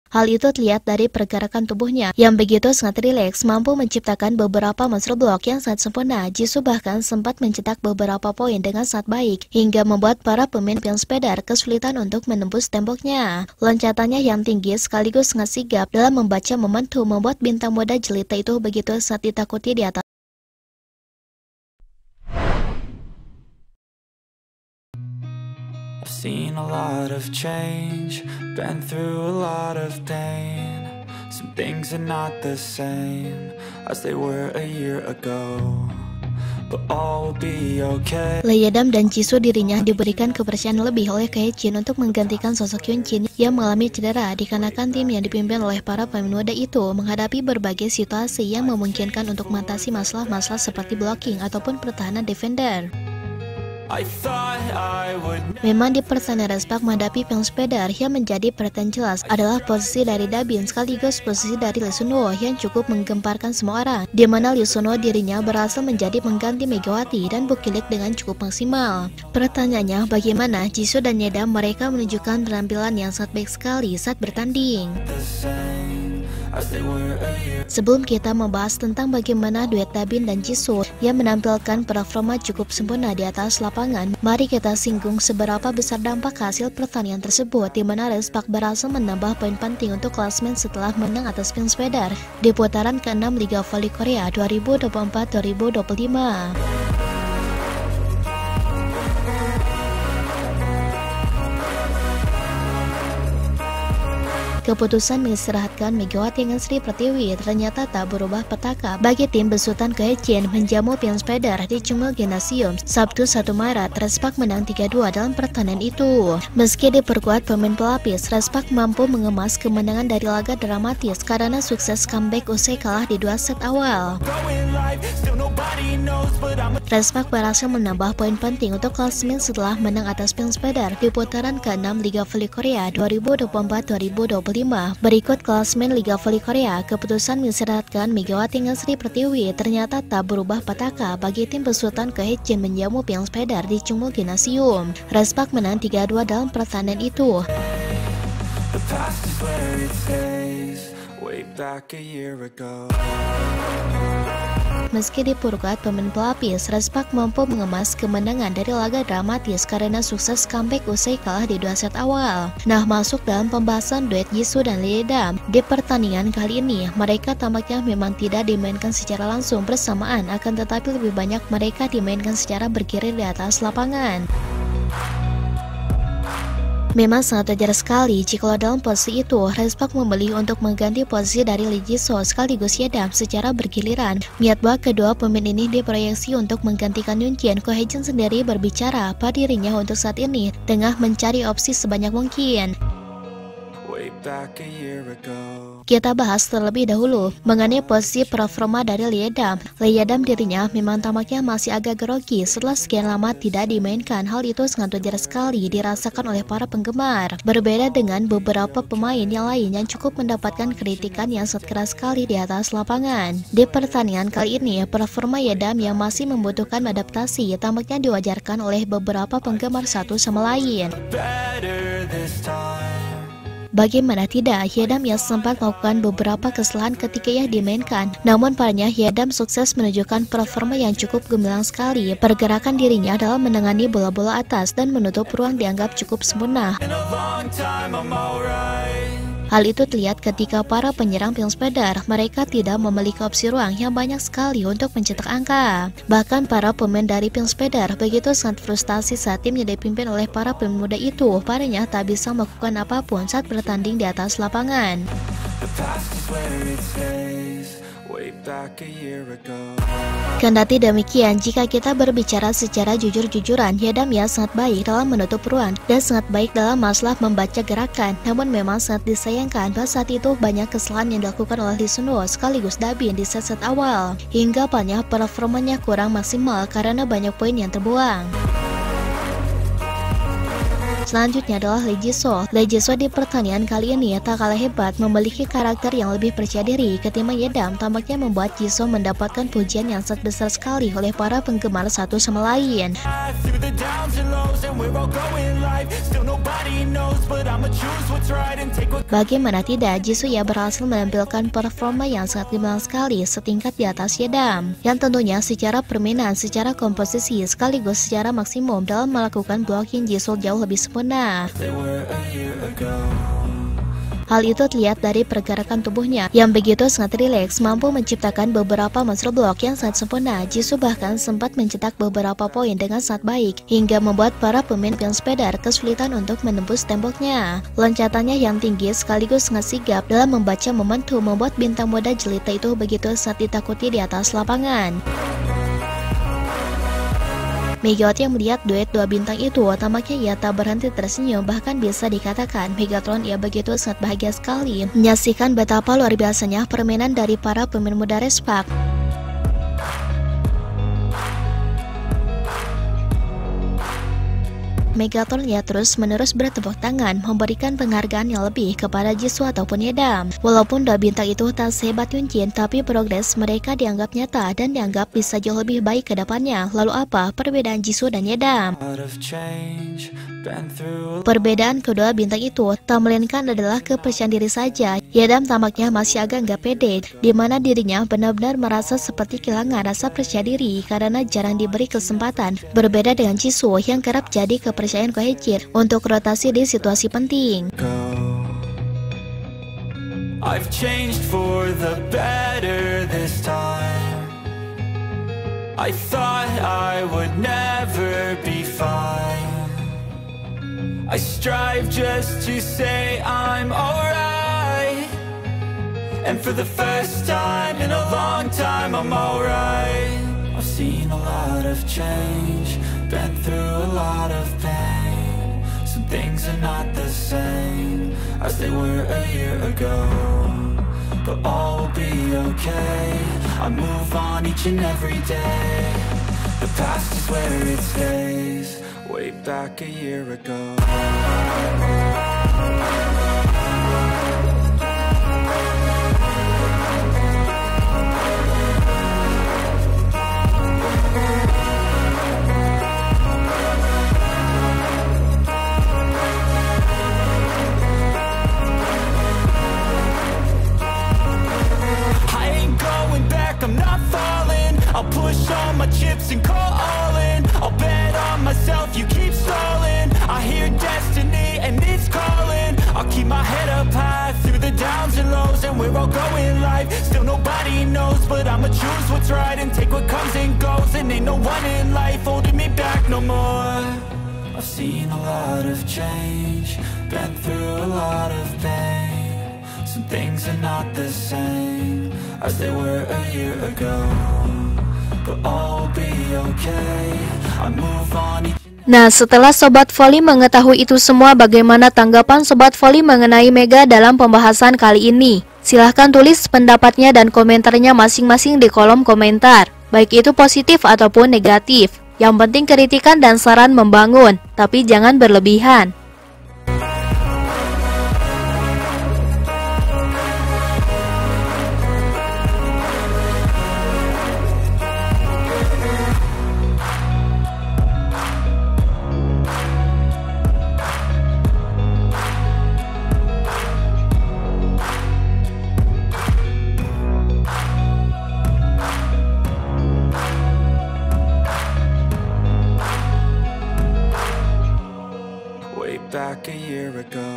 Hal itu terlihat dari pergerakan tubuhnya yang begitu sangat rileks, mampu menciptakan beberapa monster block yang sangat sempurna. Jisoo bahkan sempat mencetak beberapa poin dengan sangat baik, hingga membuat para pemain pion sepedar kesulitan untuk menembus temboknya. Loncatannya yang tinggi sekaligus sangat sigap dalam membaca momentum membuat bintang muda jelita itu begitu sangat ditakuti di atas. I've seen a lot of change, been through a lot of pain. Some things are not the same as they were a year ago, but all will be okay. Leyeodam dan Jisoo dirinya diberikan kepercayaan lebih oleh Kae-jin untuk menggantikan sosok Hyunjin yang mengalami cedera, dikarenakan tim yang dipimpin oleh para pemain muda itu menghadapi berbagai situasi yang memungkinkan untuk mengatasi masalah-masalah seperti blocking ataupun pertahanan defender. Memang di pertandingan Respak menghadapi pion sepedar yang menjadi perhatian jelas adalah posisi dari Dabin sekaligus posisi dari Lee Sun-woo yang cukup menggemparkan semua orang, di mana Lee Sun-woo dirinya berhasil menjadi pengganti Megawati dan Bukilik dengan cukup maksimal. Pertanyaannya, bagaimana Jisoo dan Yeodam mereka menunjukkan penampilan yang sangat baik sekali saat bertanding. Sebelum kita membahas tentang bagaimana duet Dabin dan Jisoo yang menampilkan performa cukup sempurna di atas lapangan, mari kita singgung seberapa besar dampak hasil pertandingan tersebut, di mana Respak berhasil menambah poin penting untuk klasmen setelah menang atas pion sepedar di putaran ke-6 Liga Voli Korea 2024-2025. Keputusan mengistirahatkan Megawati dengan Sri Pertiwi ternyata tak berubah petaka bagi tim besutan Kae-jin menjamu pion sepedar di Chungmul Gymnasium Sabtu 1 Maret. Respak menang 3-2 dalam pertandingan itu. Meski diperkuat pemain pelapis, Respak mampu mengemas kemenangan dari laga dramatis karena sukses comeback usai kalah di 2 set awal. Respak berhasil menambah poin penting untuk klasmen setelah menang atas pion sepedar di putaran ke-6 Liga Voli Korea 2024-2025. Berikut klasmen Liga Voli Korea. Keputusan mengistirahatkan Megawati dengan Sri Pertiwi ternyata tak berubah petaka bagi tim besutan Kae-jin menjamu pion sepedar di Chungmul Gymnasium. Respak menang 3-2 dalam pertandingan itu. Meski diperkuat pemain pelapis, Respak mampu mengemas kemenangan dari laga dramatis karena sukses comeback usai kalah di 2 set awal. Nah, masuk dalam pembahasan duet Jisoo dan Leyeodam. Di pertandingan kali ini, mereka tampaknya memang tidak dimainkan secara langsung bersamaan, akan tetapi lebih banyak mereka dimainkan secara bergilir di atas lapangan. Memang sangat wajar sekali jika dalam posisi itu Respak memilih untuk mengganti posisi dari Lee Jisoo sekaligus Yeodam secara bergiliran. Niat bahwa kedua pemain ini diproyeksi untuk menggantikan Hyunjin. Kae-jin sendiri berbicara pada dirinya untuk saat ini tengah mencari opsi sebanyak mungkin. Kita bahas terlebih dahulu mengenai posisi performa dari Leyeodam. Leyeodam dirinya memang tampaknya masih agak grogi setelah sekian lama tidak dimainkan. Hal itu sangat wajar sekali dirasakan oleh para penggemar. Berbeda dengan beberapa pemain yang lain yang cukup mendapatkan kritikan yang sangat keras sekali di atas lapangan. Di pertandingan kali ini, performa Yeodam yang masih membutuhkan adaptasi tampaknya diwajarkan oleh beberapa penggemar satu sama lain. Bagaimana tidak, Yeodam yang sempat melakukan beberapa kesalahan ketika ia dimainkan. Namun padanya Yeodam sukses menunjukkan performa yang cukup gemilang sekali. Pergerakan dirinya dalam menangani bola-bola atas dan menutup ruang dianggap cukup sempurna. Hal itu terlihat ketika para penyerang pion sepedar mereka tidak memiliki opsi ruang yang banyak sekali untuk mencetak angka. Bahkan para pemain dari pion sepedar begitu sangat frustasi saat tim yang dipimpin oleh para pemain muda itu padanya tak bisa melakukan apapun saat bertanding di atas lapangan. Kendati demikian, jika kita berbicara secara jujur-jujuran, Yeodam ya sangat baik dalam menutup ruang dan sangat baik dalam masalah membaca gerakan. Namun memang sangat disayangkan bahwa saat itu banyak kesalahan yang dilakukan oleh Lee Sun-woo sekaligus Dabin di set-set awal, hingga banyak performanya kurang maksimal karena banyak poin yang terbuang. Selanjutnya adalah Lee Jisoo. Lee Jisoo di pertandingan kali ini tak kalah hebat, memiliki karakter yang lebih percaya diri ketimbang Yeodam. Tampaknya membuat Jisoo mendapatkan pujian yang sangat besar sekali oleh para penggemar satu sama lain. downs and lows, and where I'll go in life. Still nobody knows, but I'ma choose what's right and take what. Bagaimana tidak, Jisoo ya berhasil menampilkan performa yang sangat gemilang sekali setingkat di atas Yeadam, yang tentunya secara permainan, secara komposisi, sekaligus secara maksimum dalam melakukan blocking Jisoo jauh lebih sempurna. Hal itu terlihat dari pergerakan tubuhnya yang begitu sangat rileks, mampu menciptakan beberapa monster block yang sangat sempurna. Jisoo bahkan sempat mencetak beberapa poin dengan sangat baik, hingga membuat para pemain pion Speeder kesulitan untuk menembus temboknya. Loncatannya yang tinggi sekaligus sangat sigap dalam membaca momentum membuat bintang muda jelita itu begitu sangat ditakuti di atas lapangan. Megatron yang melihat duet dua bintang itu, tampaknya ia tak berhenti tersenyum. Bahkan bisa dikatakan Megatron ia begitu sangat bahagia sekali menyaksikan betapa luar biasanya permainan dari para pemain muda Respark. Megatron ya terus-menerus bertepuk tangan, memberikan penghargaan yang lebih kepada Jisoo ataupun Yeadam. Walaupun dua bintang itu tak sehebat Yunjin, tapi progres mereka dianggap nyata dan dianggap bisa jauh lebih baik ke depannya. Lalu apa perbedaan Jisoo dan Yeadam? Perbedaan kedua bintang itu tak melainkan adalah kepercayaan diri saja. Yeadam tampaknya masih agak nggak pede, di mana dirinya benar-benar merasa seperti kehilangan rasa percaya diri karena jarang diberi kesempatan. Berbeda dengan Jisoo yang kerap jadi kepercayaan Kohechir untuk rotasi di situasi penting. I've changed for the better this time. I thought I would never be fine. I strive just to say I'm alright, and for the first time in a long time I'm alright. I've seen a lot of change, been through a lot of pain. Some things are not the same as they were a year ago, but all will be okay. I move on each and every day. The past is where it stays. Way back a year ago. I ain't going back, I'm not falling. I'll push all my chips and call all in. I'll bet on myself, you keep stalling. I hear destiny and it's calling. I'll keep my head up high through the downs and lows, and where I'll go in life still nobody knows, but I'ma choose what's right and take what comes and goes. And ain't no one in life holding me back no more. I've seen a lot of change, been through a lot of pain. Some things are not the same as they were a year ago, but all will be okay. I move on. Nah, setelah Sobat Voli mengetahui itu semua, bagaimana tanggapan Sobat Voli mengenai Mega dalam pembahasan kali ini? Silahkan tulis pendapatnya dan komentarnya masing-masing di kolom komentar, baik itu positif ataupun negatif. Yang penting kritikan dan saran membangun, tapi jangan berlebihan. Back a year ago.